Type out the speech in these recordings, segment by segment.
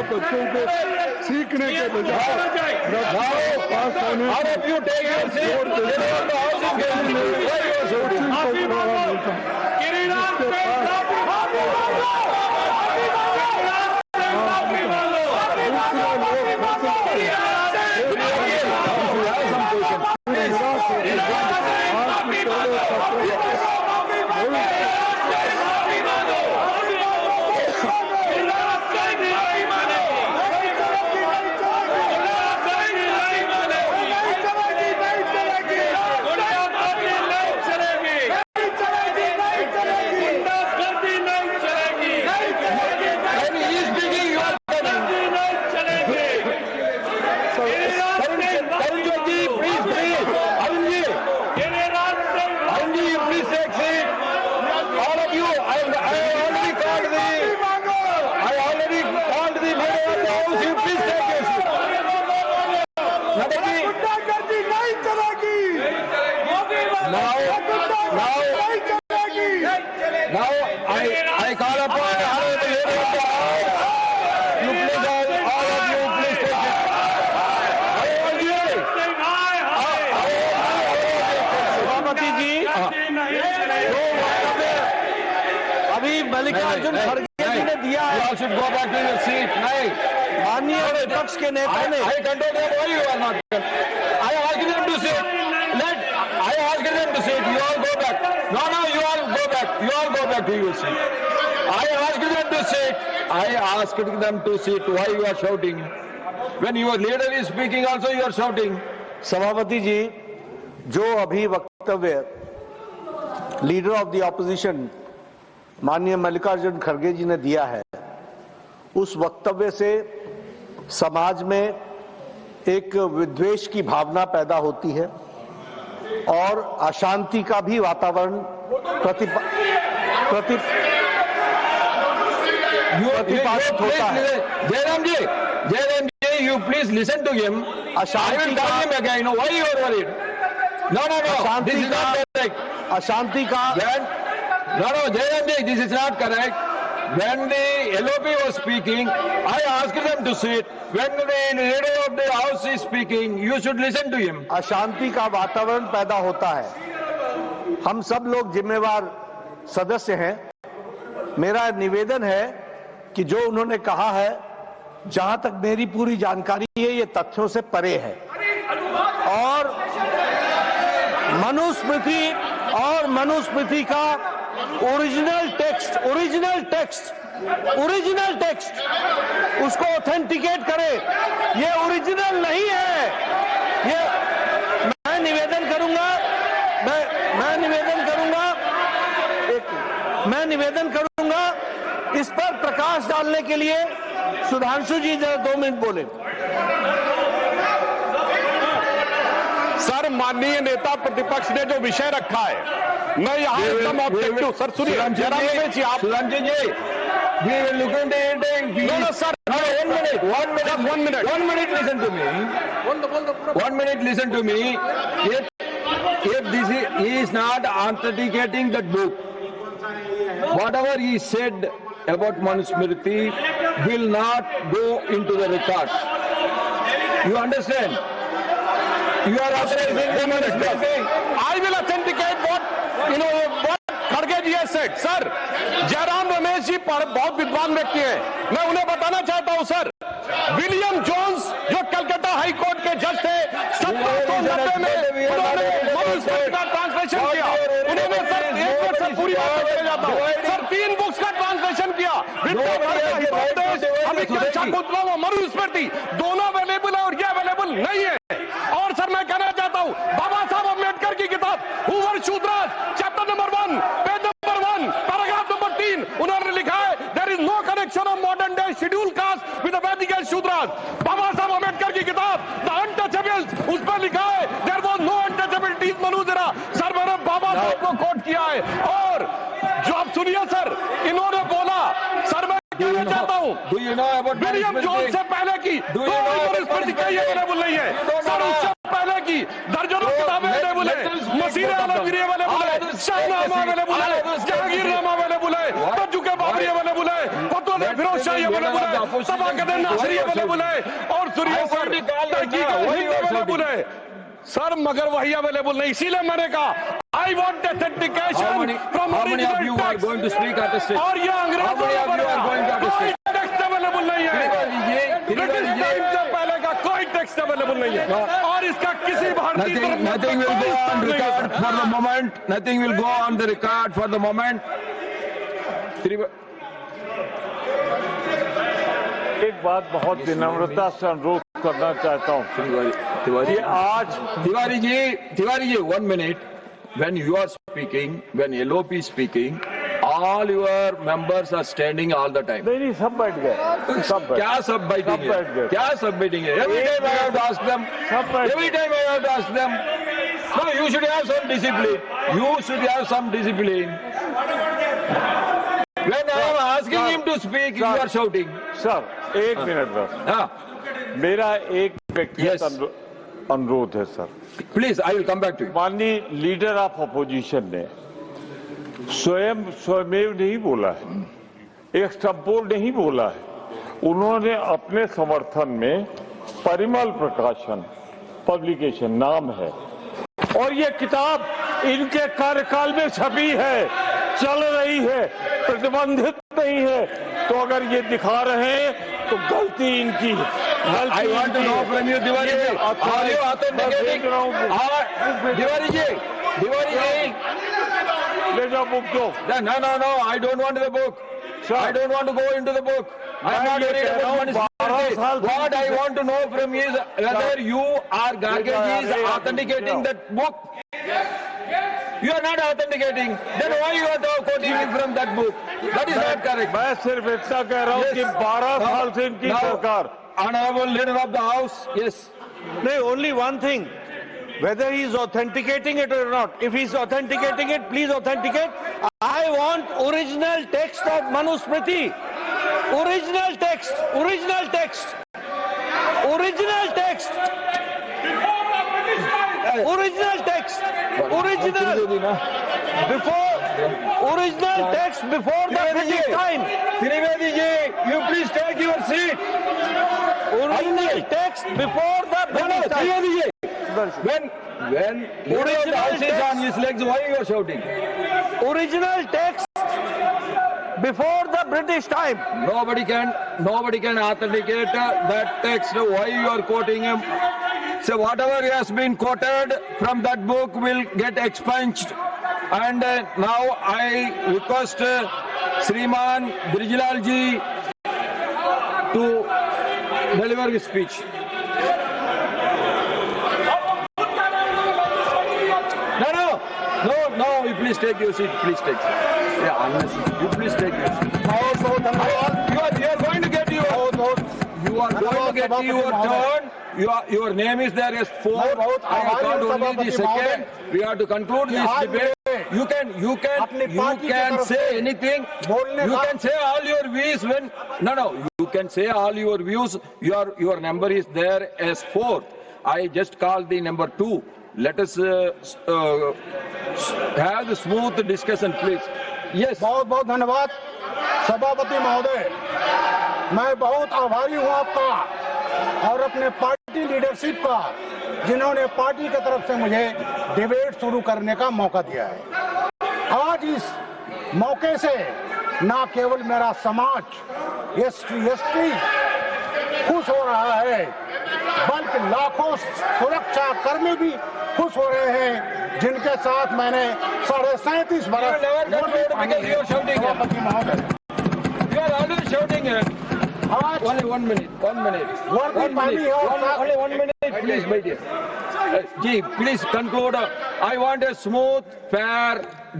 बच्चों को सीखने के बजाय पास होने I call upon all of the leaders of the House. You please all of you please take it. सभापति जी, अभी मल्लिकार्जुन खड़गे जी ने दिया है। You all should go back to your seat. नहीं, माननीय विपक्ष के नेता ने I control them. Why you are not? I asked them to sit. I asked them to sit. You all go back. No, you all go back. You all go back to your seat. I asked them to sit. I asked them to sit. Why you are shouting? When your leader is speaking, also you are shouting. सभापति जी, जो अभी वक्तव्य leader of the opposition माननीय मल्लिकार्जुन खड़गे जी ने दिया है, उस वक्तव्य से समाज में एक विद्वेष की भावना पैदा होती है और अशांति का भी वातावरण प्रतिपादित होता है। जयराम जी, you please listen to him. I will tell him again. Why you are worried? No. This is not correct. अशांति का No, Jayram ji, this is not correct. When the LOP was speaking, I asked them to sit. When the leader of the House is speaking, you should listen to him. अशांति का वातावरण पैदा होता है। हम सब लोग जिम्मेवार सदस्य हैं। मेरा निवेदन है कि जो उन्होंने कहा है, जहां तक मेरी पूरी जानकारी है, ये तथ्यों से परे है और मनुस्मृति का ओरिजिनल टेक्स्ट उसको ऑथेंटिकेट करे। ये ओरिजिनल नहीं है। ये मैं निवेदन करूंगा इस पर प्रकाश डालने के लिए सुधांशु जी जरा 2 मिनट बोले। सर, माननीय नेता प्रतिपक्ष ने जो विषय रखा है, मैं यहाँ एकदम ऑब्जेक्टिव। सर सुनिए, जरा जी आप Sulanji ji, we will look into it and No, sir. No, 1 minute. 1 minute, listen to me. 1 minute, listen to me. If this he is not authenticating that book, whatever he said about Manusmriti will not go into the record. You understand? You are authorizing Manusmriti. I will authenticate what खड़गे ji has said. Sir, Jairam Ramesh ji पर बहुत विद्वान व्यक्ति हैं। मैं उन्हें बताना चाहता हूं सर, विलियम जोन्स जो कलकत्ता हाई कोर्ट के जज थे, 1790 में उन्होंने मनुस्मृति का ट्रांसलेशन किया। उन्होंने सर एक मिनट से पूरी बात करने जाता हूं सर, 3 बुक्स का ट्रांसलेशन किया। मनुस्मृति दोनों अवेलेबल है और ये अवेलेबल नहीं है। और सर मैं कहना चाहता हूं, बाबा साहब अम्बेडकर की किताब Who Were Shudras chapter number 1 page number 1 paragraph number 3 उन्होंने लिखा है, there is no connection of modern day schedule caste with the Vedic Shudras. बाबा साहब अम्बेडकर की किताब द अनटचेबल्स, उस पर लिखा है देयर वाज नो अनटचेबिलिटीज मनुजरा। सर मैंने बाबा साहब को कोट किया है। और जो आप सुनिए सर, इन्होंने what man William is zone speaking? से पहले की Do you कोई know what Manusmriti man is कहीं speaking? अवेलेबल नहीं है You don't सर know. उससे पहले की दर्जनों So, किताबें let- अवेलेबल let है us speak मसीह both of them. Alamgir available All है others Shahnama take the seat. Available All है others take the Jahangirnama available है What? तजुके बाबरी What? अवेलेबल है Fatawa Let Firoz Shahi the leader available of the है opposition Tabaqat speak. Nasiri Why you are available है और सूर्य I'm sir going to call them Tahqiq now. Why Hind you are available shouting? है sir मगर वही अवेलेबल नहीं इसीलिए मैंने कहा I want How authentication many, from how many of you original are going to speak at the stage? और ये How अंग्रेजों many ने of you are going to बनाया कोई understand? टेक्स्ट अवेलेबल नहीं है Trivedi ji, British Trivedi time ji, से पहले का कोई टेक्स्ट अवेलेबल नहीं है और इसका किसी भारतीय nothing, nothing will go on record for the moment. Nothing will go on the record for the moment. Trivedi- एक बात बहुत विनम्रता से अनुरोध करना चाहता हूँ Tiwari कि आज Tiwari ji, 1 minute. When you are speaking, when LOP is speaking, all your members are standing all the time. नहीं सब बैठ गए सब बैठ क्या सब बैठेंगे? सब बैठ गए। क्या सब बैठेंगे? Every time I have to ask them. सब बैठ Every time I have to ask them. No, you should have some discipline. You should have some discipline. When I am asking him to speak, you are shouting. Sir एक minute बस Ah, मेरा एक व्यक्तिगत Yes. अनुरोध है sir please, I will come back to you. माननीय leader of opposition ने स्वयमेव नहीं बोला है एक संपूर्ण नहीं बोला है उन्होंने अपने समर्थन में परिमल प्रकाशन पब्लिकेशन नाम है और ये किताब इनके कार्यकाल में छपी है चल रही है प्रतिबंधित नहीं है तो अगर ये दिखा रहे हैं तो गलती इनकी है I want to know from you, Diwali ji, are you authenticating? Diwali ji, ले जाओ बुक दो no, I don't want the book. Sir. I don't want to go into the book. I am मैं not ये worried कह रहा about हूँ, Manuspati. 12 साल से What I want to know from you is whether you or Garge is authenticating that book. You are not authenticating. Then why you are quoting from that book? That is not correct. मैं सिर्फ इतना कह रहा हूँ कि 12 साल से इनकी Now, सरकार Honorable Leader of the House, yes. No, only one thing. Whether he is authenticating it or not. If he is authenticating it, please authenticate. I want original text of Manusmriti. Original text. Original text. Original text. Original text. Original. Before. Original text before the British time. Trivedi ji, you please take your seat. Original text before the British time. Trivedi ji, when Leader of the House is on his legs, why you are shouting? Original text before the British time. Nobody can authenticate that text. Why you are quoting him? So whatever has been quoted from that book will get expunged. And now I request Sriman Brijlal ji to deliver his speech. No, you please take your seat. Please take. Yeah, honestly, you please take your seat. You are going to get your. You are going to get your turn. Your name is there as 4. I have called only the second. We have to conclude this debate. You can say anything. You can say all your views when. No. You can say all your views. Your number is there as 4. I just called the number 2. Let us have the smooth discussion, please. Yes. बहुत बहुत धन्यवाद सभापति महोदय, मैं बहुत आभारी हूँ आपका और अपने पार्टी लीडरशिप का जिन्होंने पार्टी की तरफ से मुझे डिबेट शुरू करने का मौका दिया है। आज इस मौके से न केवल मेरा समाज एसटी खुश हो रहा है बल्कि लाखों सुरक्षा कर्मी भी खुश हो रहे हैं जिनके साथ मैंने 37.5 बरस सभापति महोदय You are always shouting it. आज Only 1 minute. वर्दी पानी है और Only 1 minute, please, my dear. Ji, please conclude. I want a smooth, fair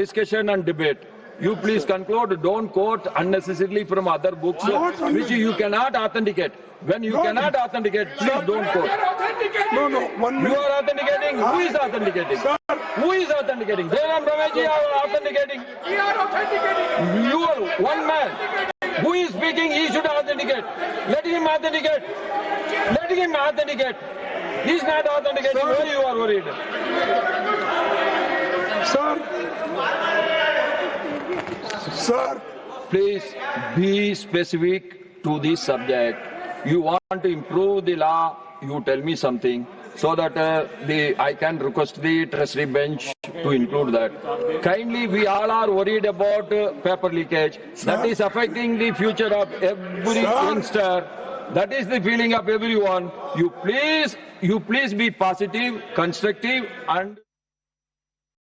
discussion and debate. You please conclude. Don't quote unnecessarily from other books which you cannot authenticate. When you cannot authenticate, please don't quote. No, You are authenticating. Who is authenticating? Who is authenticating? Jairam Ramesh ji are authenticating. We are authenticating. You are one man. Who is speaking? He should authenticate. Let him authenticate. Let him authenticate. He's not authenticating. Why you are worried? Sir, Please be specific to this subject. You want to improve the law, you tell me something so that I can request the treasury bench to include that. Kindly, we all are worried about paper leakage. That is affecting the future of every youngster. That is the feeling of everyone. You please be positive, constructive, and